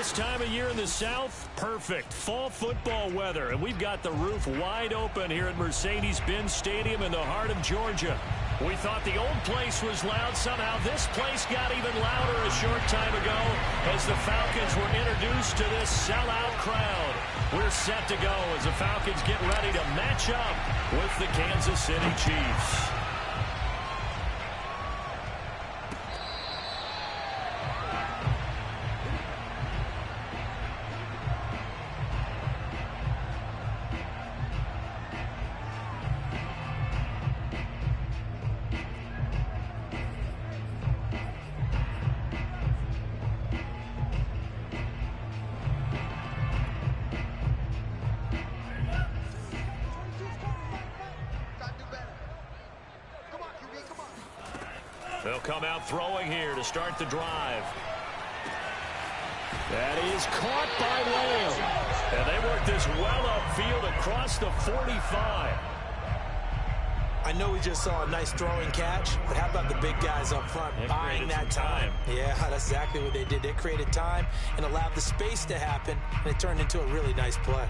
This time of year in the South, perfect. Fall football weather, and we've got the roof wide open here at Mercedes-Benz Stadium in the heart of Georgia. We thought the old place was loud. Somehow this place got even louder a short time ago as the Falcons were introduced to this sellout crowd. We're set to go as the Falcons get ready to match up with the Kansas City Chiefs. They'll come out throwing here to start the drive. That is caught by Lamb. And they work this well upfield across the 45. I know we just saw a nice throwing catch, but how about the big guys up front buying that time? Yeah, that's exactly what they did. They created time and allowed the space to happen, and it turned into a really nice play.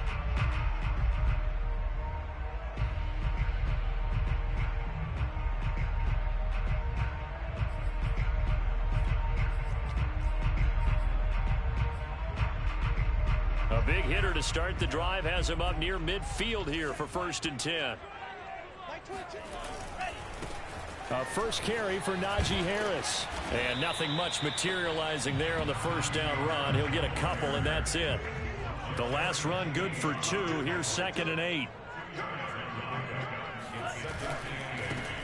A big hitter to start the drive has him up near midfield here for 1st and 10. A first carry for Najee Harris. And nothing much materializing there on the first down run. He'll get a couple, and that's it. The last run good for 2. Here's 2nd and 8.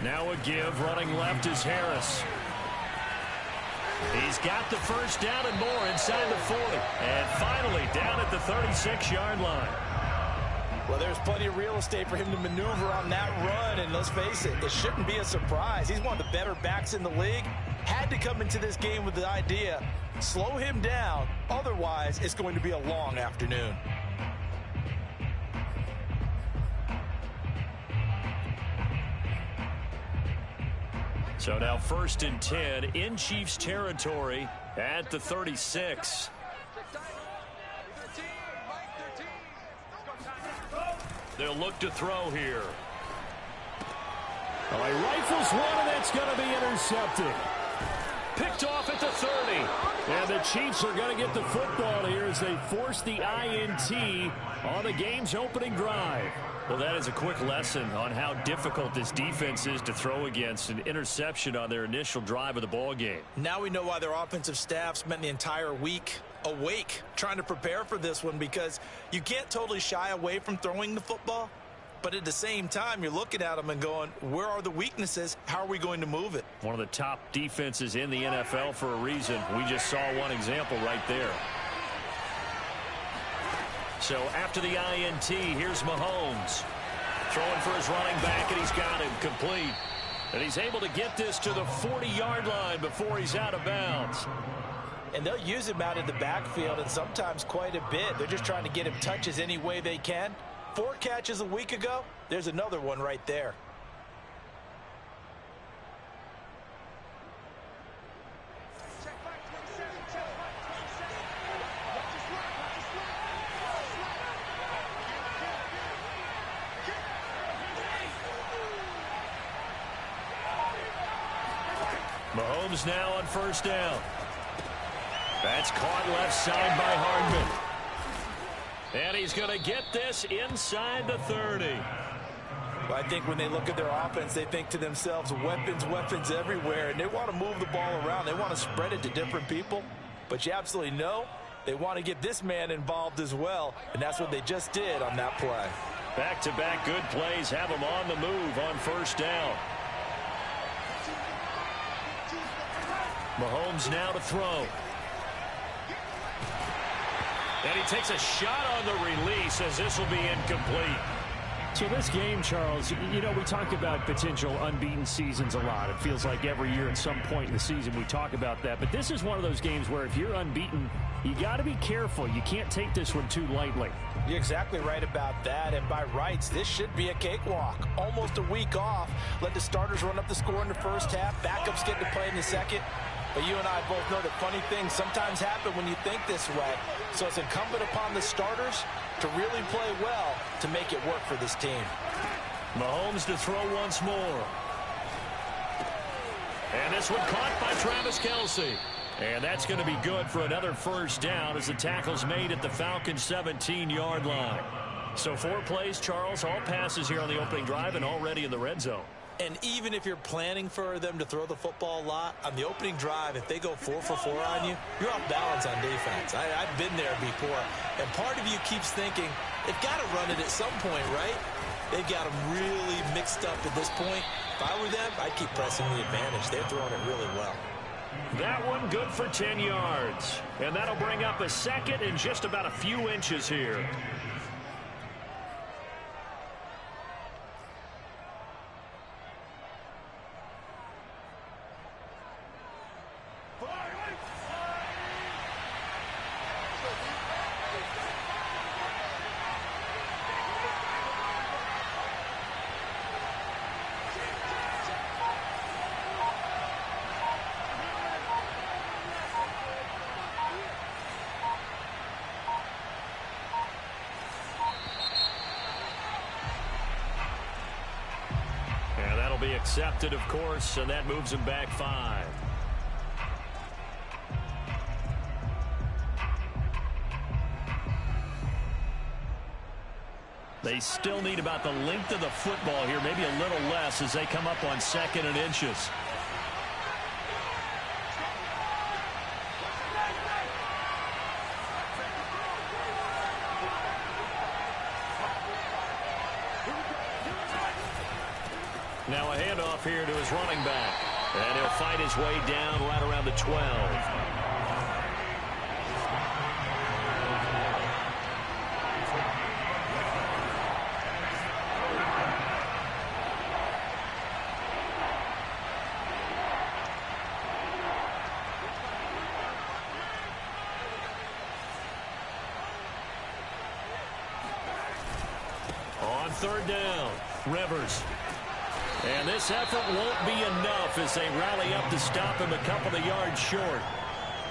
Now a give. Running left is Harris. He's got the first down and more inside the 40. And finally down at the 36-yard line. Well, there's plenty of real estate for him to maneuver on that run. And let's face it, it shouldn't be a surprise. He's one of the better backs in the league. Had to come into this game with the idea, slow him down. Otherwise, it's going to be a long afternoon. So now 1st and 10 in Chiefs territory at the 36. They'll look to throw here. Oh, he rifles one, and that's going to be intercepted. Picked off at the 30. And the Chiefs are going to get the football here as they force the INT on the game's opening drive. Well, that is a quick lesson on how difficult this defense is to throw against. An interception on their initial drive of the ball game. Now we know why their offensive staff spent the entire week awake trying to prepare for this one, because you can't totally shy away from throwing the football. But at the same time, you're looking at them and going, where are the weaknesses? How are we going to move it? One of the top defenses in the NFL for a reason. We just saw one example right there. So after the INT, here's Mahomes. Throwing for his running back, and he's got him complete. And he's able to get this to the 40-yard line before he's out of bounds. And they'll use him out in the backfield, and sometimes quite a bit. They're just trying to get him touches any way they can. 4 catches a week ago. There's another one right there. Mahomes now on 1st down. That's caught left side by Hardman. And he's going to get this inside the 30. Well, I think when they look at their offense, they think to themselves, weapons, weapons everywhere. And they want to move the ball around. They want to spread it to different people. But you absolutely know they want to get this man involved as well. And that's what they just did on that play. Back-to-back good plays have him on the move on 1st down. Mahomes now to throw. And he takes a shot on the release as this will be incomplete. So this game, Charles, you know, we talk about potential unbeaten seasons a lot. It feels like every year at some point in the season we talk about that. But this is one of those games where if you're unbeaten, you got to be careful. You can't take this one too lightly. You're exactly right about that. And by rights, this should be a cakewalk. Almost a week off. Let the starters run up the score in the first half. Backups get to play in the second. But you and I both know that funny things sometimes happen when you think this way. So it's incumbent upon the starters to really play well to make it work for this team. Mahomes to throw once more. And this one caught by Travis Kelce. And that's going to be good for another first down as the tackle's made at the Falcons' 17-yard line. So 4 plays, Charles, all passes here on the opening drive and already in the red zone. And even if you're planning for them to throw the football a lot, on the opening drive, if they go 4 for 4 on you, you're off balance on defense. I've been there before. And part of you keeps thinking, they've got to run it at some point, right? They've got them really mixed up at this point. If I were them, I'd keep pressing the advantage. They're throwing it really well. That one good for 10 yards. And that'll bring up a second and just about a few inches here. Be accepted, of course, and that moves him back 5. They still need about the length of the football here, maybe a little less as they come up on 2nd and inches. Now a handoff here to his running back. And he'll fight his way down right around the 12. On 3rd down, Rivers. And this effort won't be enough as they rally up to stop him a couple of yards short.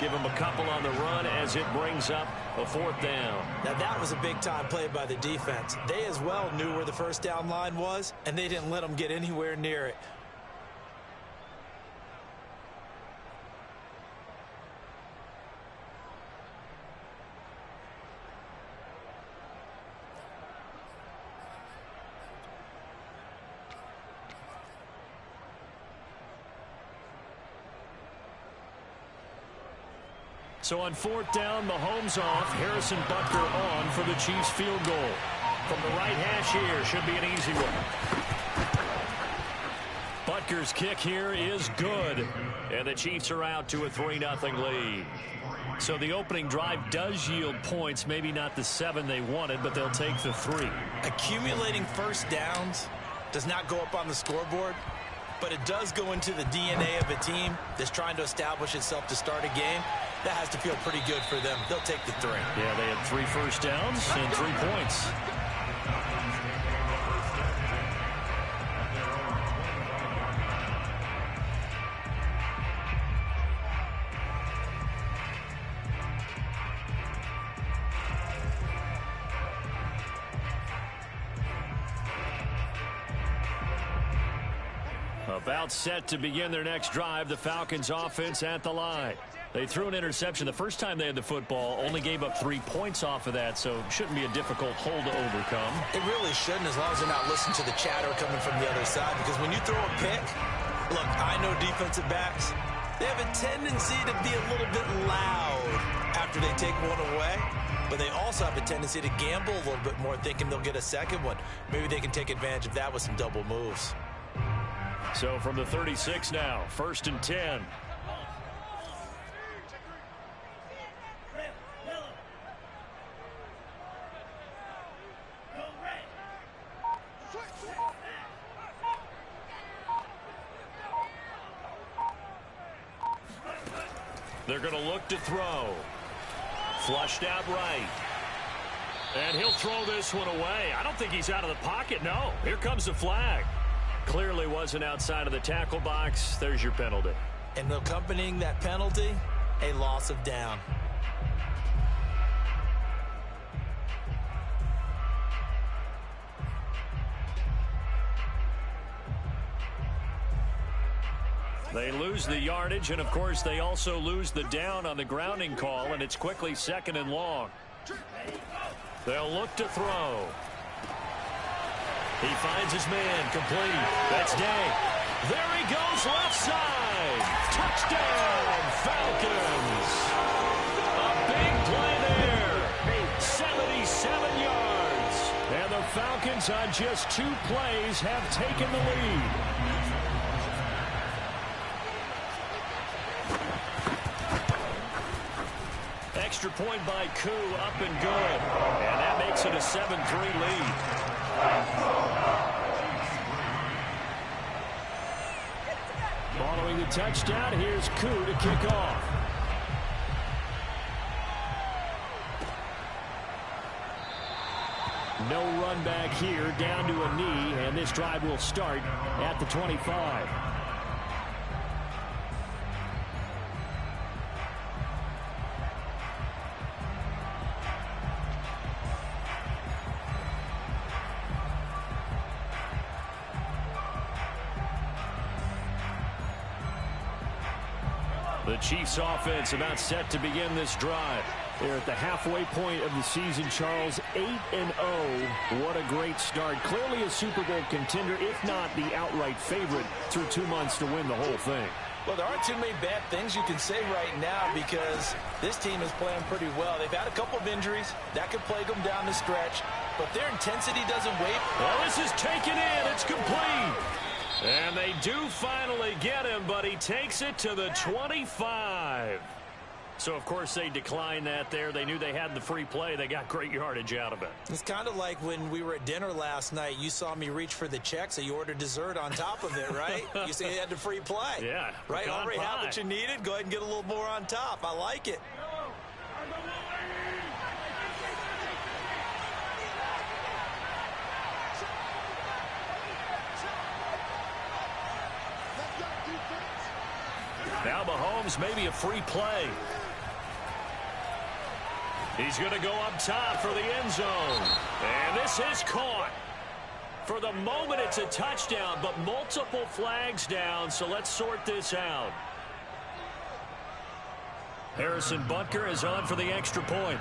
Give him a couple on the run as it brings up a 4th down. Now that was a big-time play by the defense. They as well knew where the first down line was, and they didn't let them get anywhere near it. So on 4th down, Mahomes off, Harrison Butker on for the Chiefs field goal. From the right hash here, should be an easy one. Butker's kick here is good, and the Chiefs are out to a 3-0 lead. So the opening drive does yield points, maybe not the 7 they wanted, but they'll take the 3. Accumulating first downs does not go up on the scoreboard, but it does go into the DNA of a team that's trying to establish itself to start a game. That has to feel pretty good for them. They'll take the 3. Yeah, they had 3 first downs and 3 points. About set to begin their next drive, the Falcons offense at the line. They threw an interception the first time they had the football, only gave up 3 points off of that, so it shouldn't be a difficult hole to overcome. It really shouldn't, as long as they're not listening to the chatter coming from the other side, because when you throw a pick, look, I know defensive backs, they have a tendency to be a little bit loud after they take one away, but they also have a tendency to gamble a little bit more, thinking they'll get a second one. Maybe they can take advantage of that with some double moves. So from the 36 now, 1st and 10. They're going to look to throw. Flushed out right. And he'll throw this one away. I don't think he's out of the pocket, no. Here comes the flag. Clearly wasn't outside of the tackle box. There's your penalty. And accompanying that penalty, a loss of down. They lose the yardage, and of course they also lose the down on the grounding call, and it's quickly 2nd and long. They'll look to throw. He finds his man, complete. That's Day. There he goes, left side. Touchdown, Falcons. A big play there. 77 yards. And the Falcons on just 2 plays have taken the lead. Extra point by Koo, up and good. And that makes it a 7-3 lead. Following the touchdown, here's Koo to kick off. No run back here, down to a knee, and this drive will start at the 25. The Chiefs offense about set to begin this drive. They're at the halfway point of the season, Charles. 8-0. What a great start. Clearly a Super Bowl contender, if not the outright favorite, through 2 months to win the whole thing. Well, there aren't too many bad things you can say right now because this team is playing pretty well. They've had a couple of injuries. That could plague them down the stretch, but their intensity doesn't waver. Well, this is taken in. It's complete. And they do finally get him, but he takes it to the 25. So, of course, they declined that there. They knew they had the free play. They got great yardage out of it. It's kind of like when we were at dinner last night. You saw me reach for the check, so you ordered dessert on top of it, right? You see, you had the free play. Yeah. Right? Already had what you needed. Go ahead and get a little more on top. I like it. Now Mahomes, maybe a free play. He's going to go up top for the end zone. And this is caught. For the moment, it's a touchdown, but multiple flags down, so let's sort this out. Harrison Butker is on for the extra point.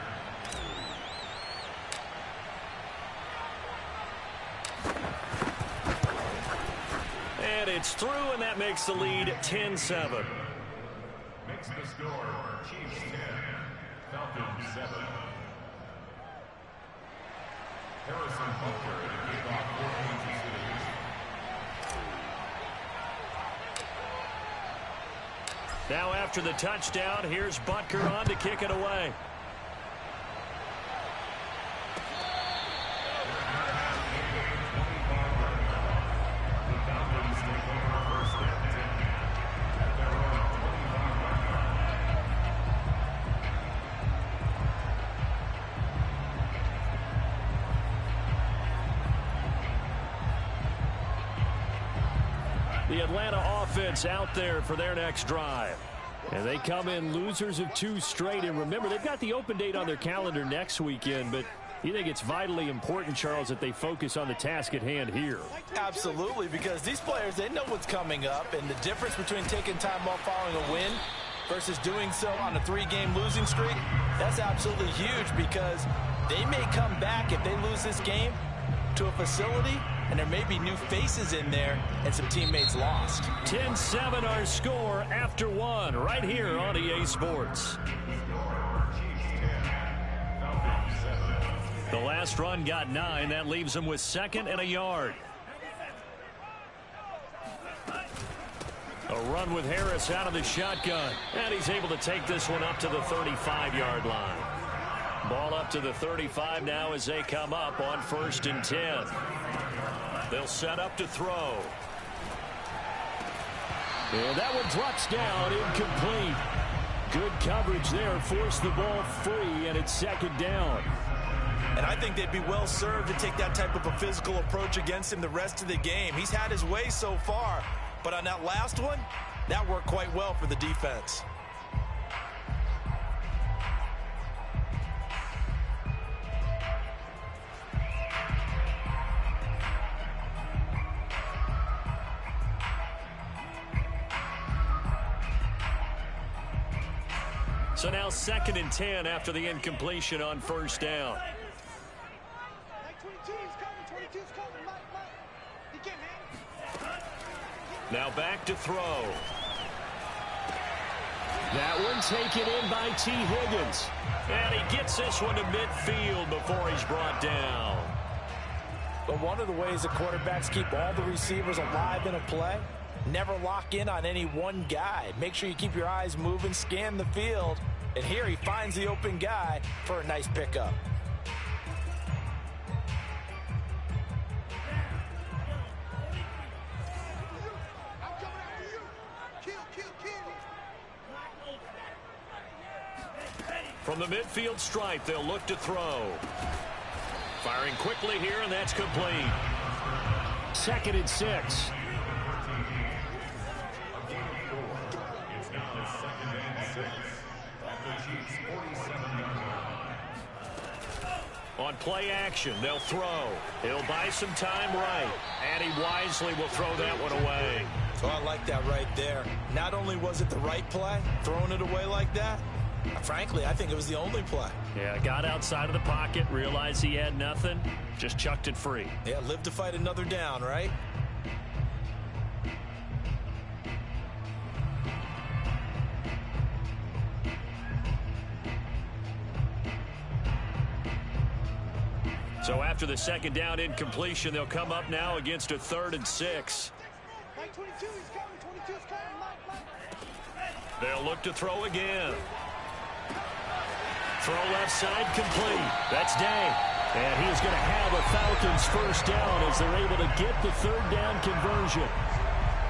And it's through, and that makes the lead 10-7. Makes the score, Chiefs 10, Falcons 7. Harrison Butker to kick off 4 points of Now after the touchdown, here's Butker on to kick it away. The Atlanta offense out there for their next drive. And they come in losers of 2 straight. And remember, they've got the open date on their calendar next weekend. But you think it's vitally important, Charles, that they focus on the task at hand here? Absolutely, because these players, they know what's coming up. And the difference between taking time off following a win versus doing so on a 3-game losing streak, that's absolutely huge because they may come back if they lose this game to a facility, and there may be new faces in there and some teammates lost. 10-7 our score after 1 right here on EA Sports. The last run got 9. That leaves them with 2nd and a yard. A run with Harris out of the shotgun. And he's able to take this one up to the 35-yard line. Ball up to the 35 now as they come up on 1st and 10. They'll set up to throw. And that one drops down, incomplete. Good coverage there, forced the ball free, and it's 2nd down. And I think they'd be well served to take that type of a physical approach against him the rest of the game. He's had his way so far, but on that last one, That worked quite well for the defense. So now 2nd and 10 after the incompletion on first down. Now back to throw. That one taken in by T. Higgins. And he gets this one to midfield before he's brought down. But one of the ways the quarterbacks keep all the receivers alive in a play, never lock in on any one guy. Make sure you keep your eyes moving, scan the field. And here he finds the open guy for a nice pickup. From the midfield stripe, they'll look to throw. Firing quickly here, and that's complete. 2nd and 6. It's now 2nd and 6. At the Chiefs' 47-yard line. On play action, they'll throw. He'll buy some time right. And he wisely will throw that one away. Oh, I like that right there. Not only was it the right play, throwing it away like that, frankly, I think it was the only play. Yeah, got outside of the pocket, realized he had nothing, just chucked it free. Yeah, live to fight another down, right? So after the 2nd down incompletion, they'll come up now against a 3rd and 6. They'll look to throw again. Throw left side complete. That's Day. And he's going to have a Falcons first down as they're able to get the 3rd down conversion.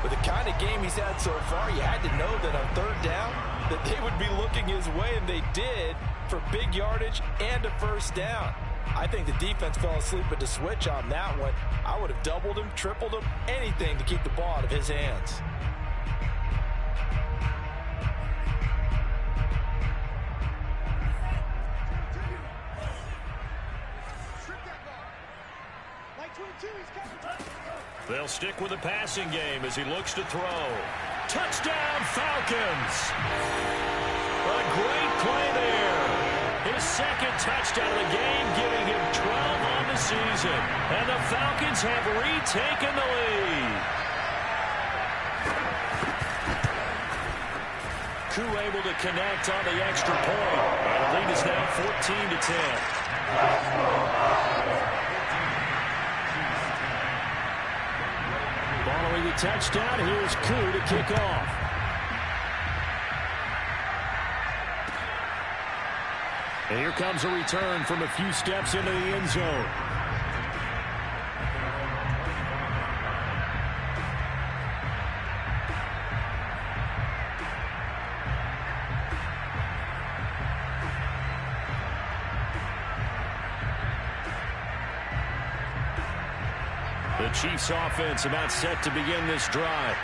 With the kind of game he's had so far, you had to know that on 3rd down that they would be looking his way, and they did, for big yardage and a first down. I think the defense fell asleep at the switch on that one. I would have doubled him, tripled him, anything to keep the ball out of his hands. They'll stick with the passing game as he looks to throw. Touchdown, Falcons! A great play there. His 2nd touchdown of the game, giving him 12 on the season. And the Falcons have retaken the lead. Koo able to connect on the extra point. And the lead is now 14-10. Following the touchdown, here's Koo to kick off. And here comes a return from a few steps into the end zone. The Chiefs offense about set to begin this drive.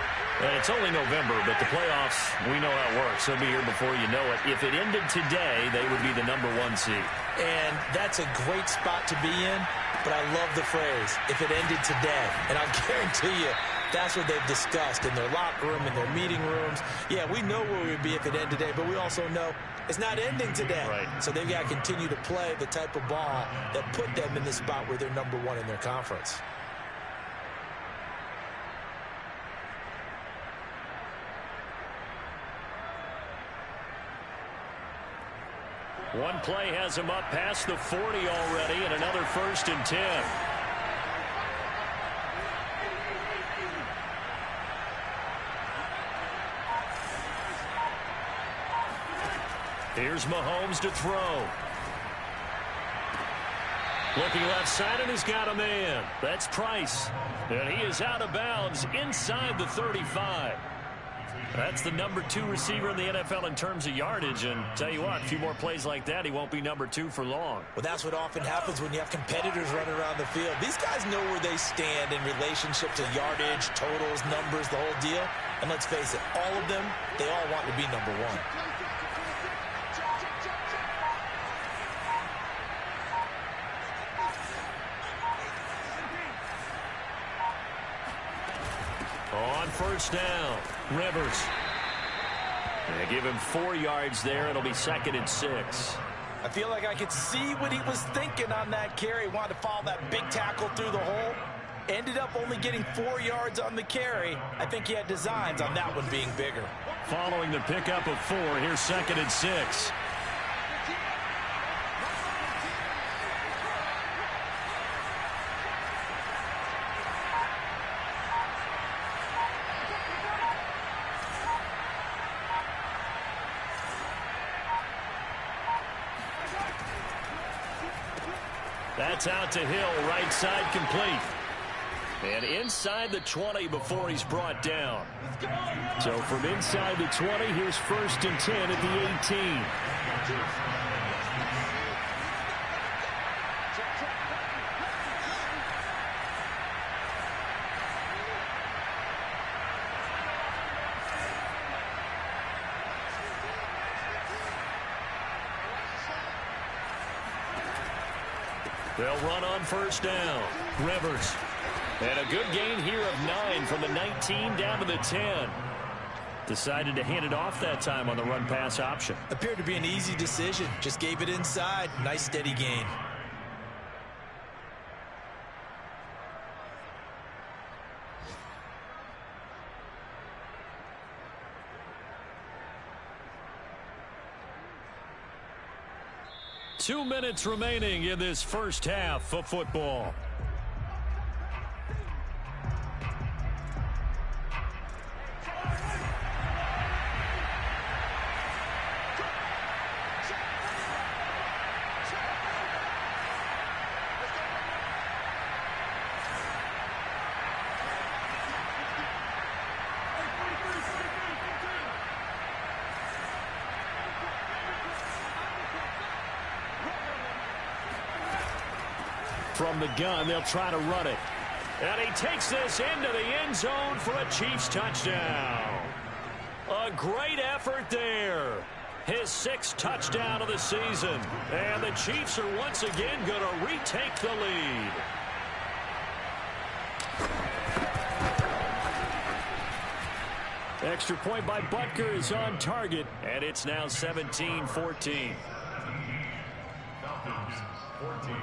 And it's only November, but the playoffs, we know how it works. They'll be here before you know it. If it ended today, they would be the #1 seed. And that's a great spot to be in, but I love the phrase, if it ended today. And I'll guarantee you, that's what they've discussed in their locker room, in their meeting rooms. Yeah, we know where we'd be if it ended today, but we also know it's not ending today. Right. So they've got to continue to play the type of ball that put them in the spot where they're #1 in their conference. One play has him up past the 40 already, and another 1st and 10. Here's Mahomes to throw. Looking left side, and he's got a man. That's Price. And he is out of bounds inside the 35. That's the #2 receiver in the NFL in terms of yardage. And tell you what, a few more plays like that, he won't be #2 for long. Well, that's what often happens when you have competitors running around the field. These guys know where they stand in relationship to yardage, totals, numbers, the whole deal. And let's face it, all of them, they all want to be #1. On first down, Rivers. They give him 4 yards there. It'll be 2nd and 6. I feel like I could see what he was thinking on that carry. Wanted to follow that big tackle through the hole. Ended up only getting 4 yards on the carry. I think he had designs on that one being bigger. Following the pickup of 4, here's 2nd and 6. That's out to Hill, right side complete. And inside the 20 before he's brought down. So from inside the 20, here's 1st and 10 at the 18. They'll run on first down. Rivers. And a good gain here of 9 from the 19 down to the 10. Decided to hand it off that time on the run-pass option. Appeared to be an easy decision. Just gave it inside. Nice steady gain. Two minutes remaining in this first half of football. From the gun, they'll try to run it. And he takes this into the end zone for a Chiefs touchdown. A great effort there. His 6th touchdown of the season. And the Chiefs are once again going to retake the lead. Extra point by Butker is on target. And it's now 17-14. Falcons 14.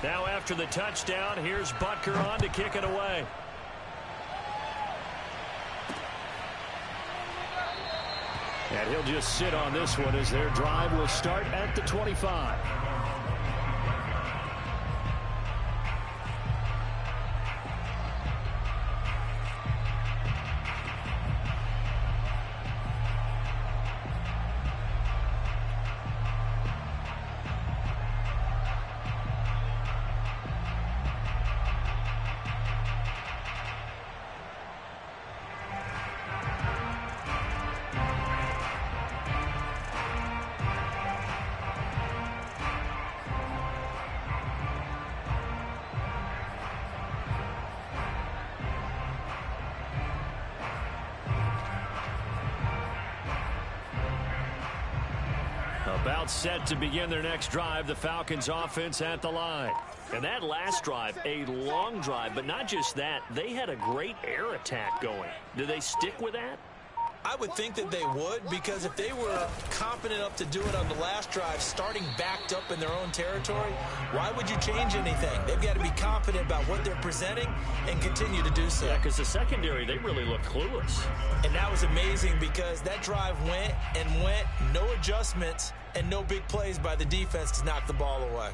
Now after the touchdown, here's Butker on to kick it away. And he'll just sit on this one as their drive will start at the 25. About set to begin their next drive, the Falcons offense at the line. And that last drive, a long drive, but not just that, they had a great air attack going. Do they stick with that? I would think that they would, because if they were confident enough to do it on the last drive, starting backed up in their own territory, why would you change anything? They've got to be confident about what they're presenting and continue to do so. Yeah, because the secondary, they really look clueless. And that was amazing because that drive went and went, no adjustments, and no big plays by the defense to knock the ball away.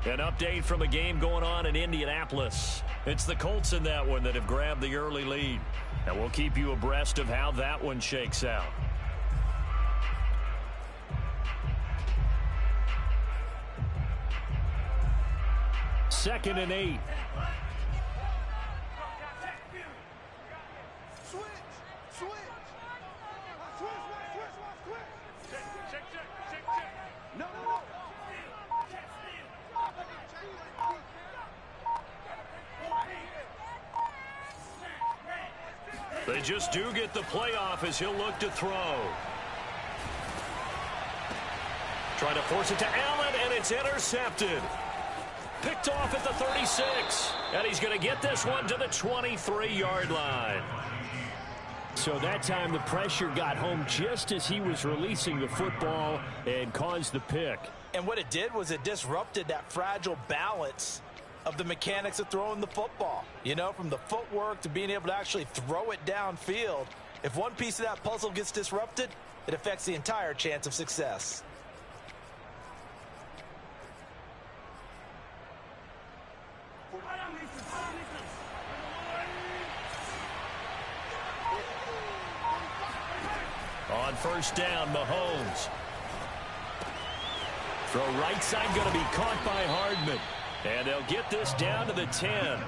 An update from a game going on in Indianapolis. It's the Colts in that one that have grabbed the early lead. And we'll keep you abreast of how that one shakes out. 2nd and 8. They just do get the playoff as he'll look to throw. Trying to force it to Allen, and it's intercepted. Picked off at the 36. And he's going to get this one to the 23-yard line. So that time the pressure got home just as he was releasing the football and caused the pick. And what it did was it disrupted that fragile balance of the mechanics of throwing the football. You know, from the footwork to being able to actually throw it downfield. If one piece of that puzzle gets disrupted, it affects the entire chance of success. On first down, Mahomes. Throw right side going to be caught by Hardman. And they'll get this down to the 10.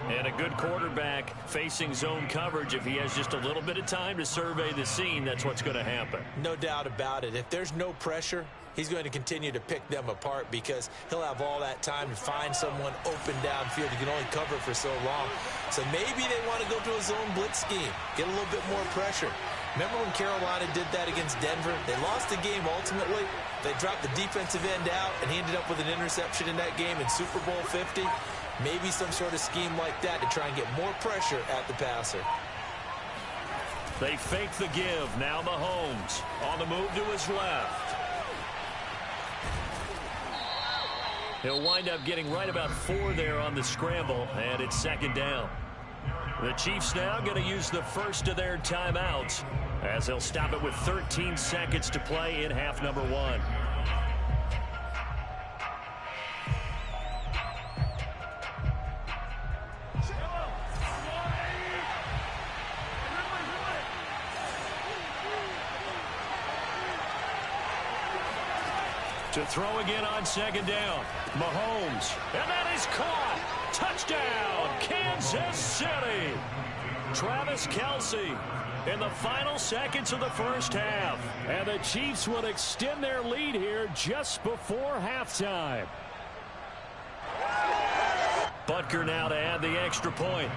And a good quarterback facing zone coverage. If he has just a little bit of time to survey the scene, that's what's going to happen. No doubt about it. If there's no pressure, he's going to continue to pick them apart because he'll have all that time to find someone open downfield. He can only cover for so long. So maybe they want to go to a zone blitz scheme, get a little bit more pressure. Remember when Carolina did that against Denver? They lost the game ultimately. They dropped the defensive end out, and he ended up with an interception in that game in Super Bowl 50. Maybe some sort of scheme like that to try and get more pressure at the passer. They fake the give. Now Mahomes on the move to his left. He'll wind up getting right about 4 there on the scramble, and it's 2nd down. The Chiefs now going to use the first of their timeouts as they'll stop it with 13 seconds to play in half number 1. To throw again on 2nd down. Mahomes. And that is caught. Touchdown, Kansas City. Travis Kelce in the final seconds of the first half. And the Chiefs will extend their lead here just before halftime. Butker now to add the extra point.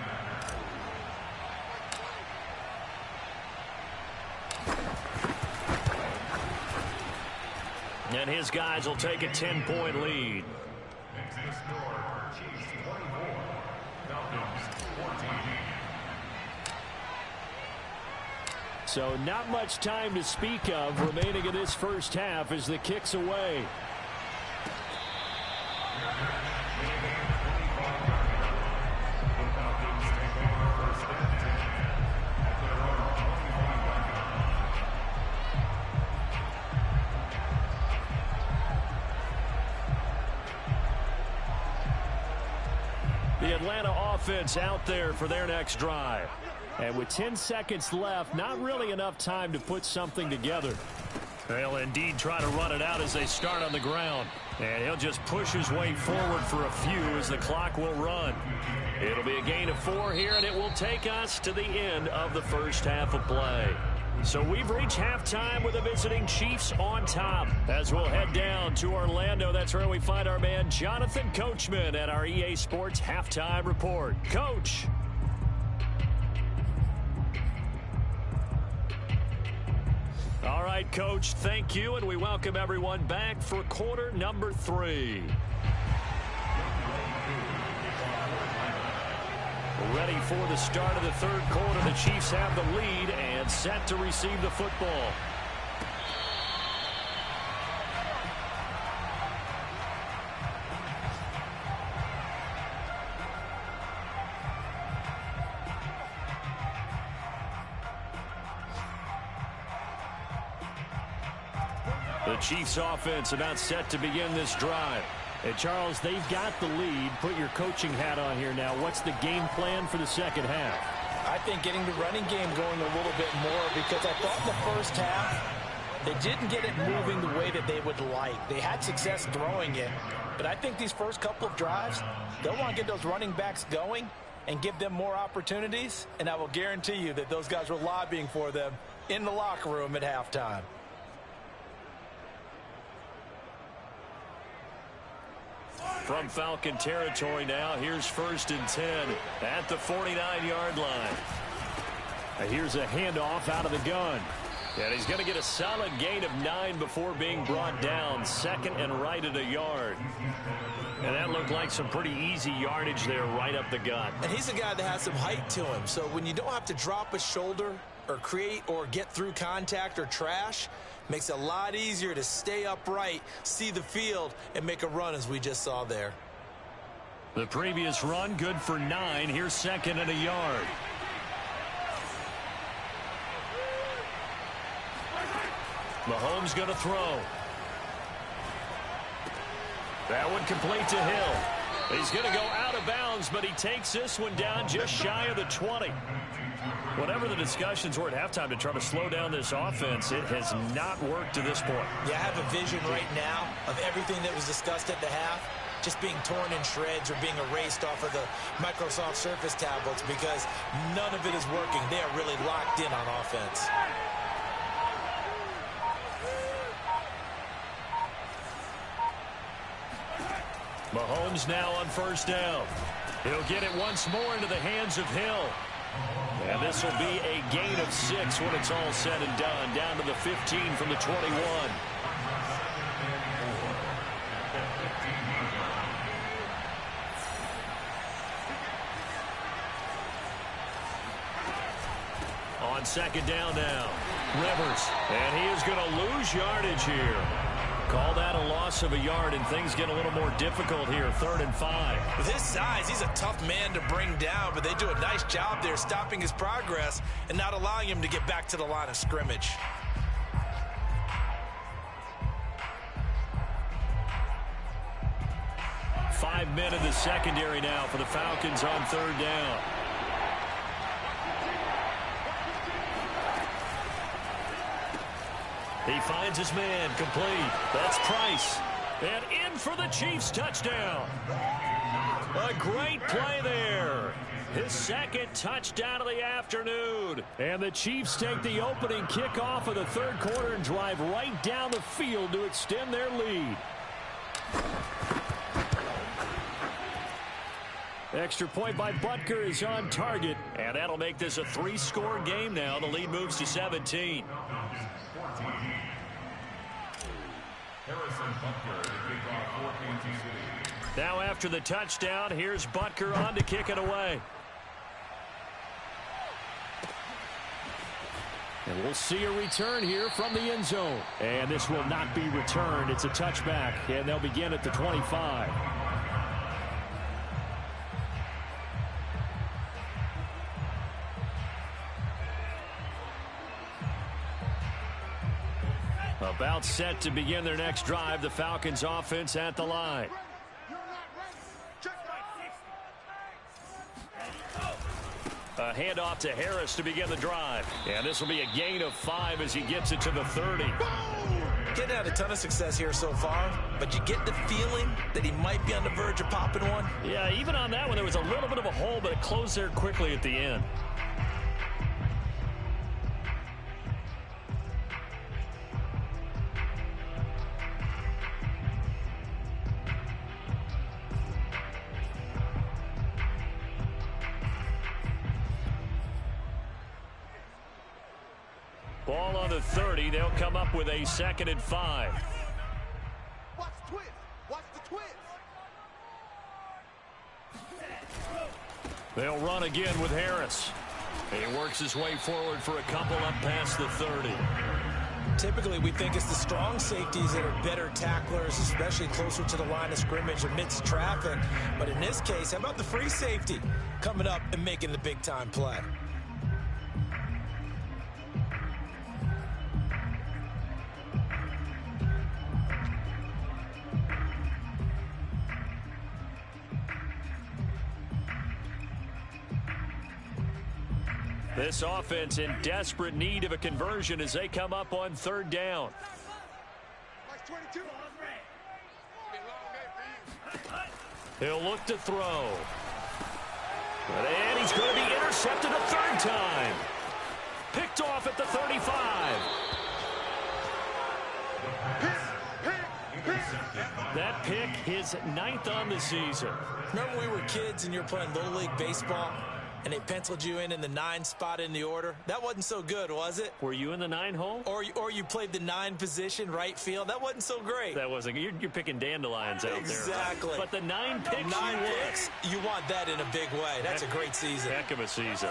And his guys will take a 10-point lead. Next to the score, Chiefs 24, Falcons 14. So not much time to speak of remaining in this first half as the kick's away. The Atlanta offense out there for their next drive. And with 10 seconds left, not really enough time to put something together. They'll indeed try to run it out as they start on the ground. And he'll just push his way forward for a few as the clock will run. It'll be a gain of 4 here, and it will take us to the end of the first half of play. So we've reached halftime with the visiting Chiefs on top. As we'll head down to Orlando, that's where we find our man Jonathan Coachman at our EA Sports Halftime Report. Coach. All right, Coach, thank you, and we welcome everyone back for quarter number 3. Ready for the start of the third quarter. The Chiefs have the lead and set to receive the football. The Chiefs offense about set to begin this drive. And Charles, they've got the lead. Put your coaching hat on here now. What's the game plan for the second half? I think getting the running game going a little bit more because I thought in the first half They didn't get it moving the way that they would like. They had success throwing it, but I think these first couple of drives, they'll want to get those running backs going and give them more opportunities, and I will guarantee you that those guys were lobbying for them in the locker room at halftime. From Falcon territory now, here's 1st and 10 at the 49-yard line. Here's a handoff out of the gun. And he's going to get a solid gain of 9 before being brought down. 2nd and right at a yard. And that looked like some pretty easy yardage there right up the gut. And he's a guy that has some height to him. So when you don't have to drop a shoulder or create or get through contact or trash, makes it a lot easier to stay upright, see the field, and make a run as we just saw there. The previous run good for 9. Here's 2nd and a yard. Mahomes going to throw. That one complete to Hill. He's going to go out of bounds, but he takes this one down just shy of the 20. Whatever the discussions were at halftime to try to slow down this offense, it has not worked to this point. Yeah, I have a vision right now of everything that was discussed at the half just being torn in shreds or being erased off of the Microsoft Surface tablets because none of it is working. They are really locked in on offense. Mahomes now on 1st down. He'll get it once more into the hands of Hill. And this will be a gain of 6 when it's all said and done. Down to the 15 from the 21. On 2nd down now. Rivers. And he is going to lose yardage here. Call that a loss of a yard, and things get a little more difficult here. 3rd and 5. With his size, he's a tough man to bring down, but they do a nice job there stopping his progress and not allowing him to get back to the line of scrimmage. Five men in the secondary now for the Falcons on 3rd down. He finds his man, complete. That's Price. And in for the Chiefs touchdown. A great play there. His 2nd touchdown of the afternoon. And the Chiefs take the opening kickoff of the 3rd quarter and drive right down the field to extend their lead. Extra point by Butker is on target. And that'll make this a 3-score game now. The lead moves to 17. Now after the touchdown, here's Butker on to kick it away. And we'll see a return here from the end zone. And this will not be returned. It's a touchback, and they'll begin at the 25. About set to begin their next drive, the Falcons offense at the line. A handoff to Harris to begin the drive. And this will be a gain of 5 as he gets it to the 30. Getting had a ton of success here so far, but you get the feeling that he might be on the verge of popping one. Yeah, even on that one, there was a little bit of a hole, but it closed there quickly at the end. Ball on the 30. They'll come up with a 2nd and 5. Watch the twist. Watch the twist. They'll run again with Harris. He works his way forward for a couple up past the 30. Typically, we think it's the strong safeties that are better tacklers, especially closer to the line of scrimmage amidst traffic. But in this case, how about the free safety coming up and making the big-time play? This offense in desperate need of a conversion as they come up on third down. He'll look to throw. And he's going to be intercepted a third time. Picked off at the 35. That pick, his 9th on the season. Remember when we were kids and you were playing Little League Baseball and they penciled you in the 9 spot in the order? That wasn't so good, was it? Were you in the 9 hole? Or you played the 9 position, right field? That wasn't so great. That wasn't. You're picking dandelions out there. Exactly. But the 9 picks, 9 picks, you want that in a big way. That's a great season. Heck of a season.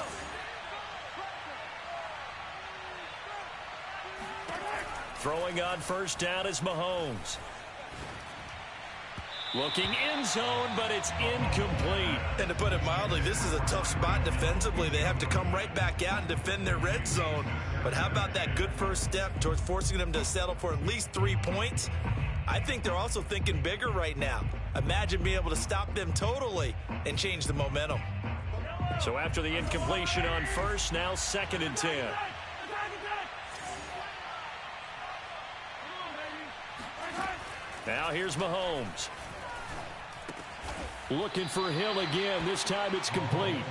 Throwing on first down is Mahomes. Looking end zone, but it's incomplete. And to put it mildly, this is a tough spot defensively. They have to come right back out and defend their red zone. But how about that good first step towards forcing them to settle for at least 3 points? I think they're also thinking bigger right now. Imagine being able to stop them totally and change the momentum. So after the incompletion on first, now 2nd and 10. Now here's Mahomes. Looking for Hill again. This time it's complete.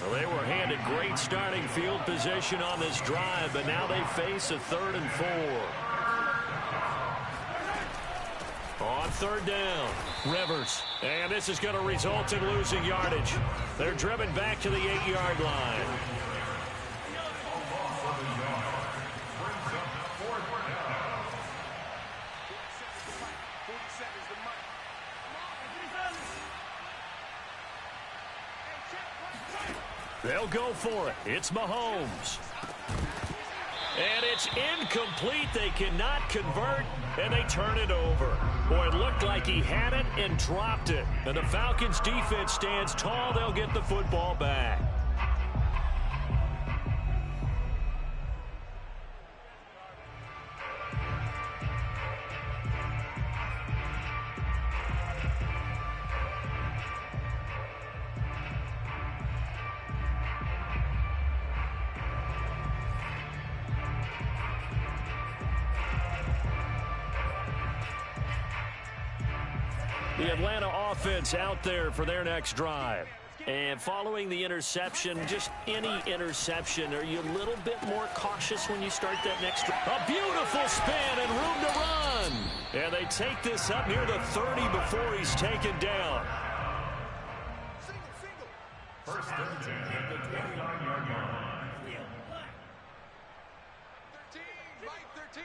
Well, they were handed great starting field position on this drive, but now they face a 3rd and 4. On third down, Rivers. And this is going to result in losing yardage. They're driven back to the 8-yard line. They'll go for it. It's Mahomes. And it's incomplete. They cannot convert, and they turn it over. Boy, it looked like he had it and dropped it. And the Falcons defense stands tall. They'll get the football back. The Atlanta offense out there for their next drive. And following the interception, just any interception, are you a little bit more cautious when you start that next drive? A beautiful spin and room to run. And they take this up near the 30 before he's taken down. First and 10 at the 29-yard line. 13, right 13.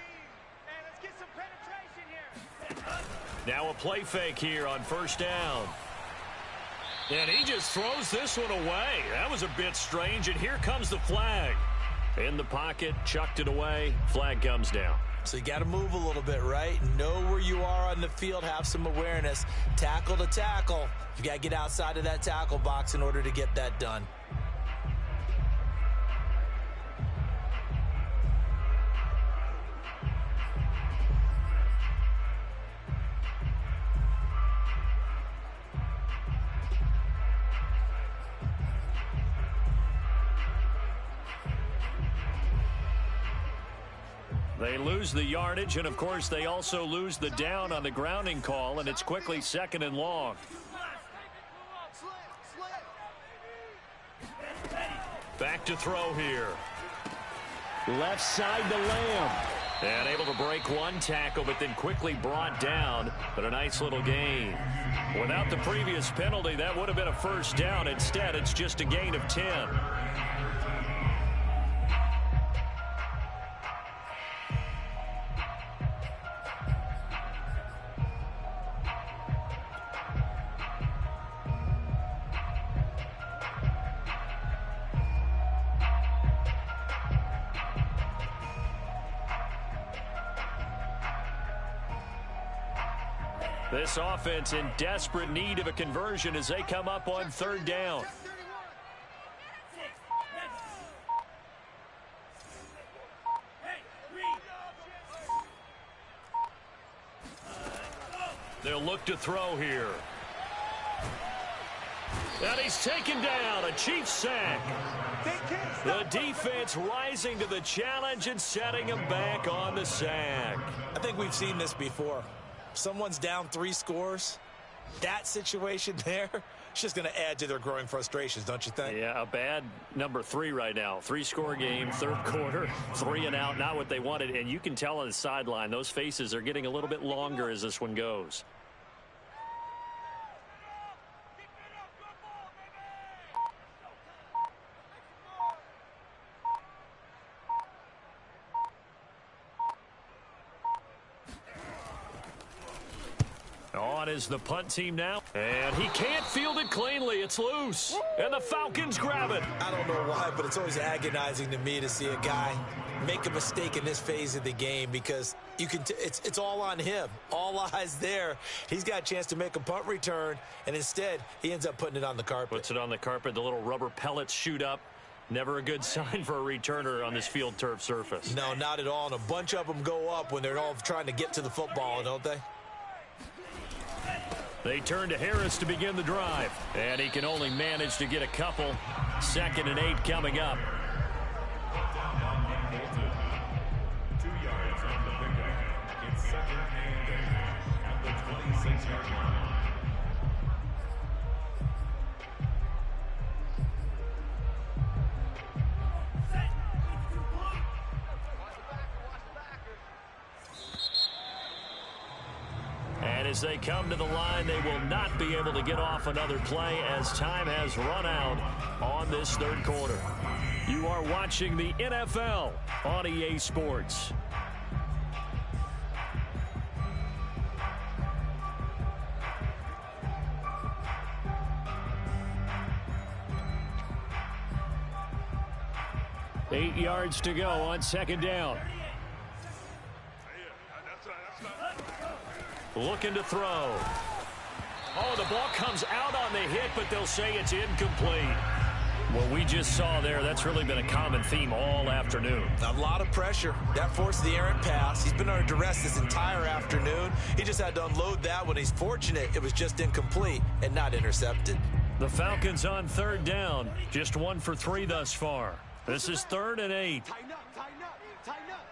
And let's get some penetration here. Now a play fake here on first down. And he just throws this one away. That was a bit strange, and here comes the flag. In the pocket, chucked it away, flag comes down. So you got to move a little bit, right? Know where you are on the field, have some awareness. Tackle to tackle. You got to get outside of that tackle box in order to get that done. They lose the yardage, and of course they also lose the down on the grounding call, and it's quickly 2nd and long. Back to throw here. Left side to Lamb. And able to break one tackle, but then quickly brought down. But a nice little gain. Without the previous penalty, that would have been a first down. Instead, it's just a gain of 10. This offense in desperate need of a conversion as they come up on third down. They'll look to throw here. And he's taken down, a Chiefs sack. The defense rising to the challenge and setting him back on the sack. I think we've seen this before. Someone's down 3 scores. That situation there, it's just going to add to their growing frustrations, don't you think? Yeah, a bad number 3 right now. 3-score game, third quarter, 3 and out, not what they wanted. And you can tell on the sideline, those faces are getting a little bit longer as this one goes. On is the punt team now. And he can't field it cleanly. It's loose. And the Falcons grab it. I don't know why, but it's always agonizing to me to see a guy make a mistake in this phase of the game because you can it's all on him. All eyes there. He's got a chance to make a punt return, and instead he ends up putting it on the carpet. Puts it on the carpet. The little rubber pellets shoot up. Never a good sign for a returner on this field turf surface. No, not at all. And a bunch of them go up when they're all trying to get to the football, don't they? They turn to Harris to begin the drive. And he can only manage to get a couple. 2nd and 8 coming up. 2 yards on the pickup. It's 2nd and 8 at the 26-yard line. And as they come to the line, they will not be able to get off another play as time has run out on this third quarter. You are watching the NFL on EA Sports. Eight yards to go on 2nd down. Looking to throw. Oh, the ball comes out on the hit, but they'll say it's incomplete. What we just saw there, that's really been a common theme all afternoon. A lot of pressure. That forced the errant pass. He's been under duress this entire afternoon. He just had to unload that one. He's fortunate it was just incomplete and not intercepted. The Falcons on 3rd down. Just 1 for 3 thus far. This is 3rd and 8. Tighten up, tighten up, tighten up.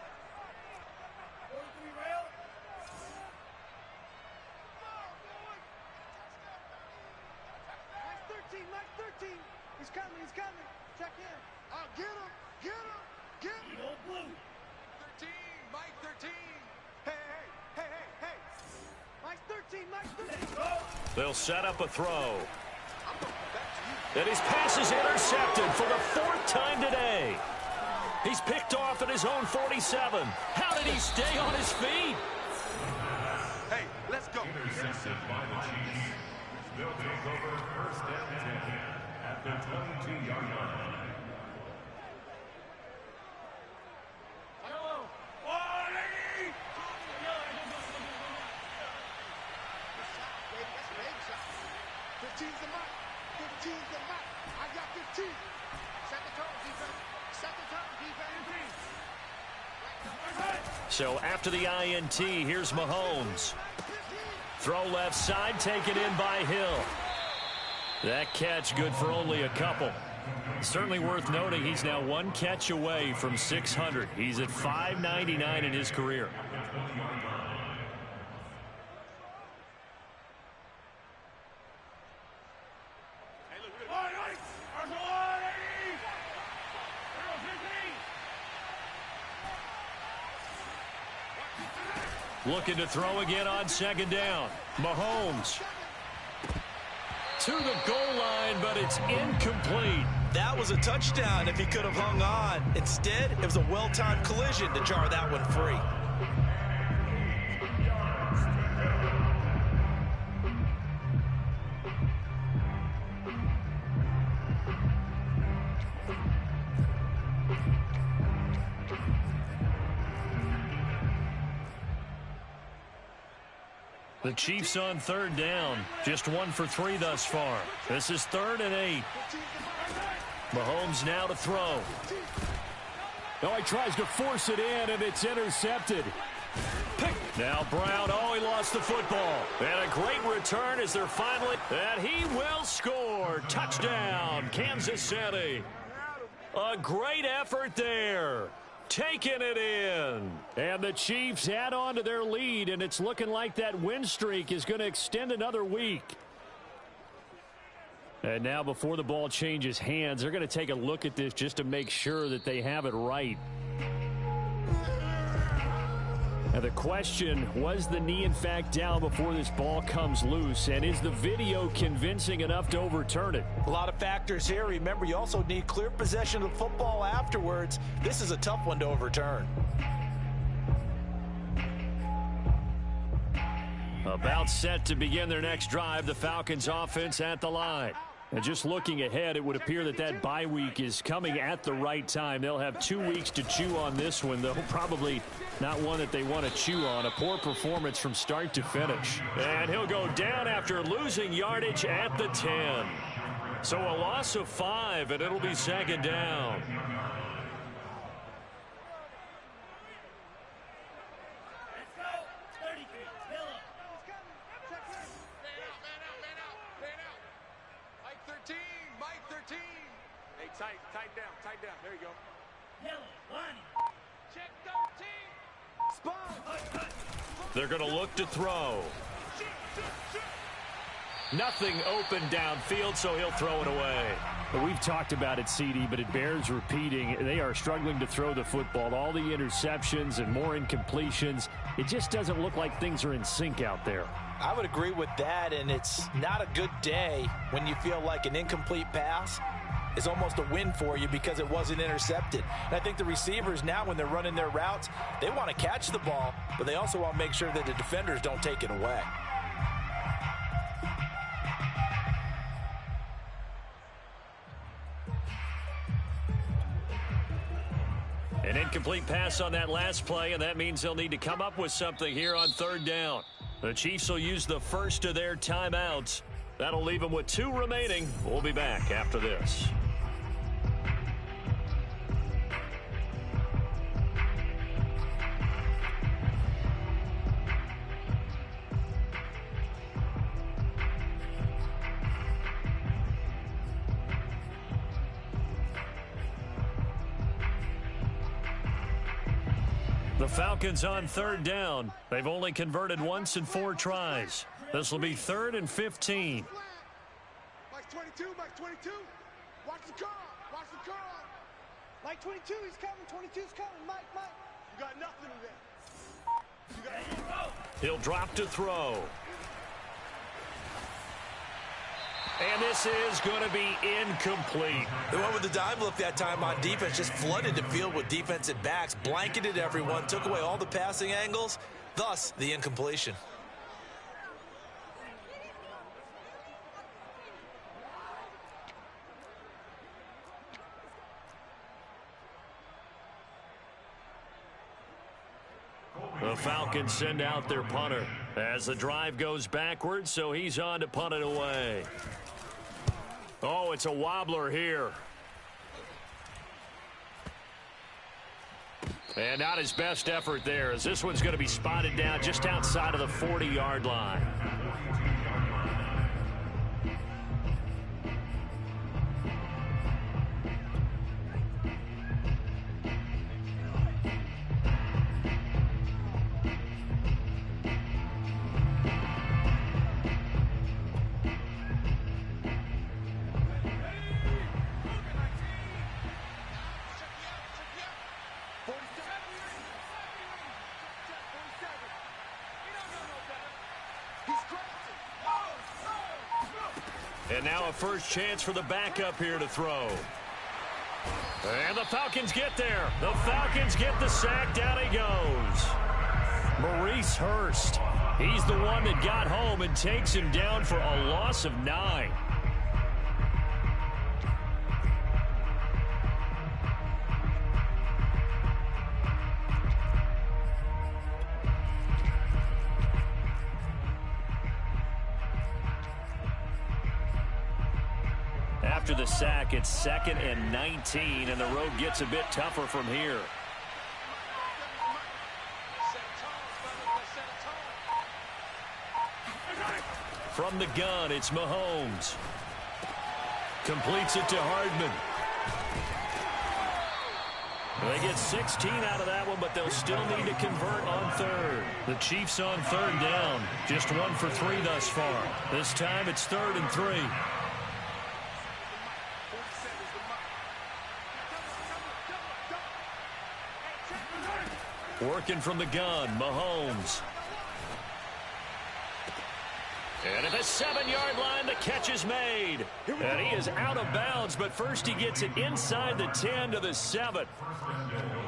Mike 13. He's coming. Check in. Get him. 13, Mike 13. Hey. Mike 13. They'll set up a throw. And his pass is intercepted for the 4th time today. He's picked off at his own 47. How did he stay on his feet? Hey, let's go. Intercepted by the Chiefs. They'll take over 1st and 10 at the 22-yard line. I got 15. Set the tone, defense. So after the INT, here's Mahomes. Throw left side, taken in by Hill. That catch good for only a couple. Certainly worth noting he's now 1 catch away from 600. He's at 599 in his career. Looking to throw again on 2nd down. Mahomes to the goal line, but it's incomplete. That was a touchdown if he could have hung on. Instead, it was a well-timed collision to jar that one free. The Chiefs on 3rd down. Just 1 for 3 thus far. This is 3rd and 8. Mahomes now to throw. Oh, he tries to force it in, and it's intercepted. Now Brown, oh, he lost the football. And a great return as they're finally, and he will score. score. Touchdown, Kansas City. A great effort there. Taking it in. And the Chiefs add on to their lead, and it's looking like that win streak is going to extend another week. And now before the ball changes hands, they're going to take a look at this just to make sure that they have it right. Now the question, was the knee in fact down before this ball comes loose? And is the video convincing enough to overturn it? A lot of factors here. Remember, you also need clear possession of the football afterwards. This is a tough one to overturn. About set to begin their next drive, the Falcons offense at the line. And just looking ahead, it would appear that that bye week is coming at the right time. They'll have 2 weeks to chew on this one, though probably not one that they want to chew on. A poor performance from start to finish. And he'll go down after losing yardage at the 10. So a loss of 5, and it'll be second down. Tight down. There you go. Check 13. Spot. They're going to look to throw. Nothing open downfield, so he'll throw it away. We've talked about it, CD, but it bears repeating. They are struggling to throw the football. All the interceptions and more incompletions. It just doesn't look like things are in sync out there. I would agree with that, and it's not a good day when you feel like an incomplete pass is almost a win for you because it wasn't intercepted. And I think the receivers now, when they're running their routes, they want to catch the ball, but they also want to make sure that the defenders don't take it away. An incomplete pass on that last play, and that means they'll need to come up with something here on third down. The Chiefs will use the first of their timeouts. That'll leave them with 2 remaining. We'll be back after this. The Falcons on third down. They've only converted once in 4 tries. This will be 3rd and 15. Mike 22, Mike 22. Watch the car, watch the car. Mike 22, he's coming, 22's coming. Mike. You got nothing there. He'll drop to throw. And this is going to be incomplete. They went with the dime look that time on defense, just flooded the field with defensive backs, blanketed everyone, took away all the passing angles, thus the incompletion. The Falcons send out their punter as the drive goes backwards, so he's on to punt it away. Oh, it's a wobbler here. And not his best effort there, as this one's going to be spotted down just outside of the 40-yard line. And now a first chance for the backup here to throw. And the Falcons get there. The Falcons get the sack. Down he goes. Maurice Hurst. He's the one that got home and takes him down for a loss of 9. After the sack, it's 2nd and 19, and the road gets a bit tougher from here. From the gun, it's Mahomes. Completes it to Hardman. They get 16 out of that one, but they'll still need to convert on third. The Chiefs on third down. Just 1 for 3 thus far. This time it's 3rd and 3. Working from the gun, Mahomes. And at the 7-yard line, the catch is made. And he is out of bounds, but first he gets it inside the 10 to the 7.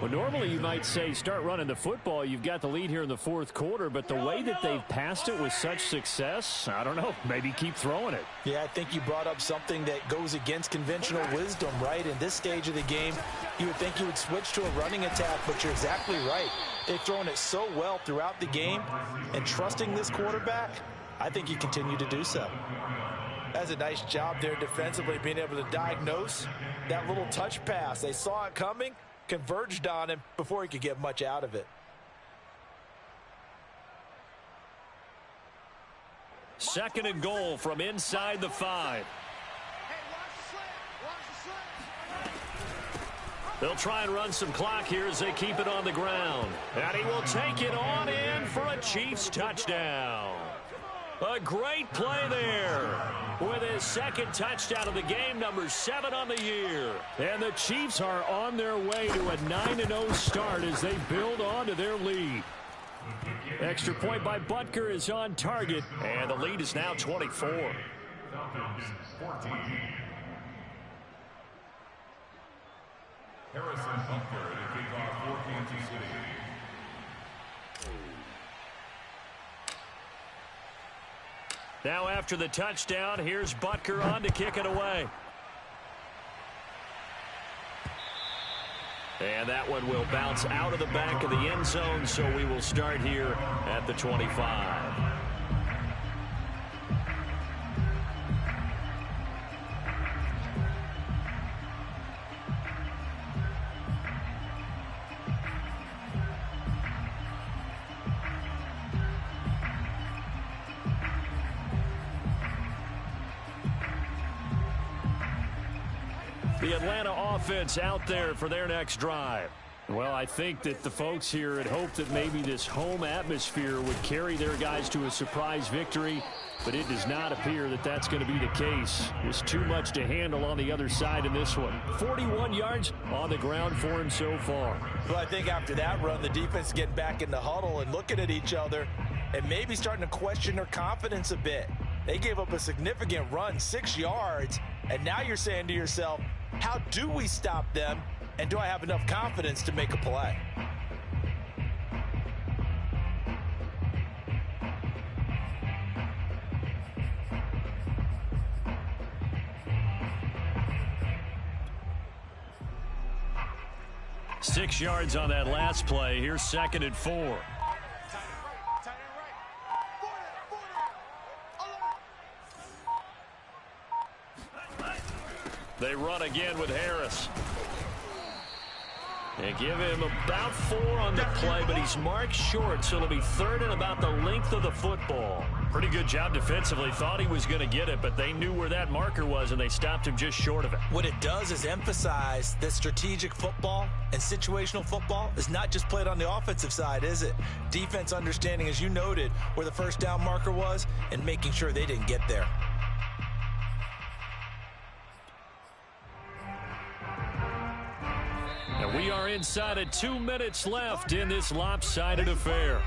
Well, normally you might say start running the football. You've got the lead here in the 4th quarter, but the way that they've passed it with such success, I don't know, maybe keep throwing it. Yeah, I think you brought up something that goes against conventional wisdom, right? In this stage of the game, you would think you would switch to a running attack, but you're exactly right. They've thrown it so well throughout the game, and trusting this quarterback, I think you continue to do so. That's a nice job there defensively, being able to diagnose that little touch pass. They saw it coming, converged on him before he could get much out of it. Second and goal from inside the 5. They'll try and run some clock here as they keep it on the ground. And he will take it on in for a Chiefs touchdown. A great play there with his second touchdown of the game, number 7 on the year. And the Chiefs are on their way to a 9-0 start as they build on to their lead. Extra point by Butker is on target, and the lead is now 24. Falcons 14. Harrison Butker to kick off for Kansas City. Now after the touchdown, here's Butker on to kick it away. And that one will bounce out of the back of the end zone, so we will start here at the 25. The Atlanta offense out there for their next drive. Well, I think that the folks here had hoped that maybe this home atmosphere would carry their guys to a surprise victory, but it does not appear that that's going to be the case. There's too much to handle on the other side in this one. 41 yards on the ground for him so far. Well, I think after that run, the defense is getting back in the huddle and looking at each other and maybe starting to question their confidence a bit. They gave up a significant run, 6 yards, and now you're saying to yourself, how do we stop them, and do I have enough confidence to make a play? Six yards on that last play. Here's 2nd and 4. They run again with Harris. They give him about 4 on the play, but he's marked short, so it'll be 3rd and about the length of the football. Pretty good job defensively. Thought he was going to get it, but they knew where that marker was, and they stopped him just short of it. What it does is emphasize that strategic football and situational football is not just played on the offensive side, is it? Defense understanding, as you noted, where the first down marker was and making sure they didn't get there. And we are inside of 2 minutes left in this lopsided affair.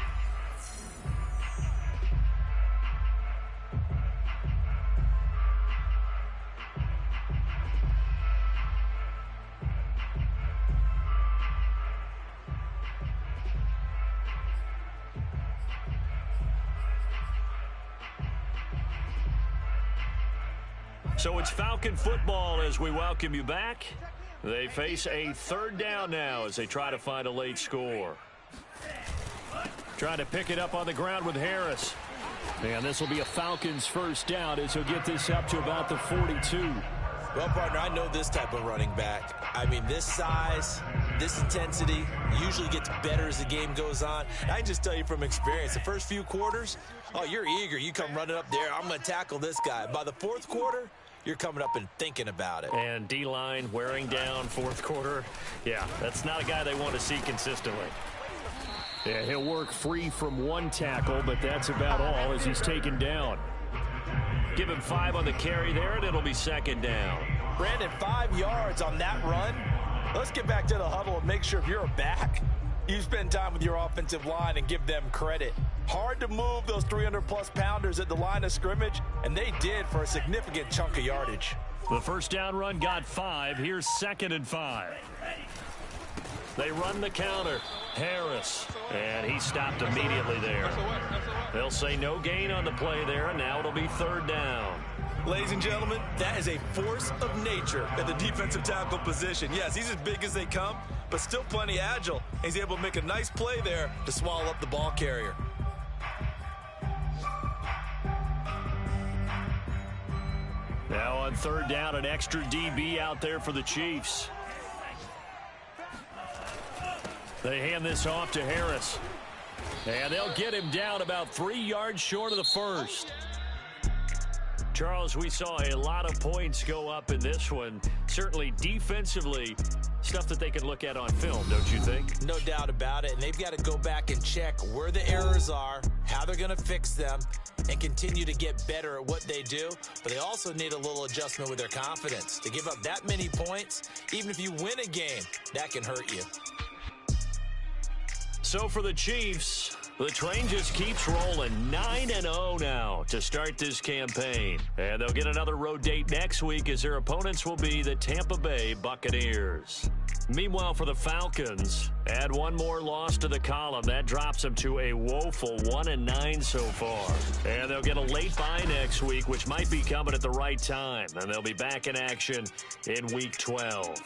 So it's Falcon football as we welcome you back. They face a 3rd down now as they try to find a late score. Trying to pick it up on the ground with Harris. And this will be a Falcons 1st down as he'll get this up to about the 42. Well, partner, I know this type of running back. I mean, this size, this intensity usually gets better as the game goes on. And I can just tell you from experience, the first few quarters, oh, you're eager. You come running up there, I'm going to tackle this guy. By the 4th quarter, you're coming up and thinking about it. And D-line wearing down fourth quarter. Yeah, that's not a guy they want to see consistently. Yeah, he'll work free from one tackle, but that's about all as he's taken down. Give him 5 on the carry there, and it'll be second down. Brandon, 5 yards on that run. Let's get back to the huddle and make sure if you're a back, you spend time with your offensive line and give them credit. Hard to move those 300-plus pounders at the line of scrimmage, and they did for a significant chunk of yardage. The first down run got 5. Here's 2nd and 5. They run the counter. Harris, and he stopped immediately there. They'll say no gain on the play there, and now it'll be 3rd down. Ladies and gentlemen, that is a force of nature at the defensive tackle position. Yes, he's as big as they come, but still plenty agile. He's able to make a nice play there to swallow up the ball carrier. Now on 3rd down, an extra DB out there for the Chiefs. They hand this off to Harris. And they'll get him down about 3 yards short of the first. Charles, we saw a lot of points go up in this one. Certainly defensively, stuff that they can look at on film, don't you think? No doubt about it. And they've got to go back and check where the errors are, how they're going to fix them, and continue to get better at what they do. But they also need a little adjustment with their confidence. To give up that many points, even if you win a game, that can hurt you. So for the Chiefs, the train just keeps rolling. 9-0 now to start this campaign. And they'll get another road date next week as their opponents will be the Tampa Bay Buccaneers. Meanwhile, for the Falcons, add one more loss to the column. That drops them to a woeful 1-9 so far. And they'll get a late bye next week, which might be coming at the right time. And they'll be back in action in Week 12.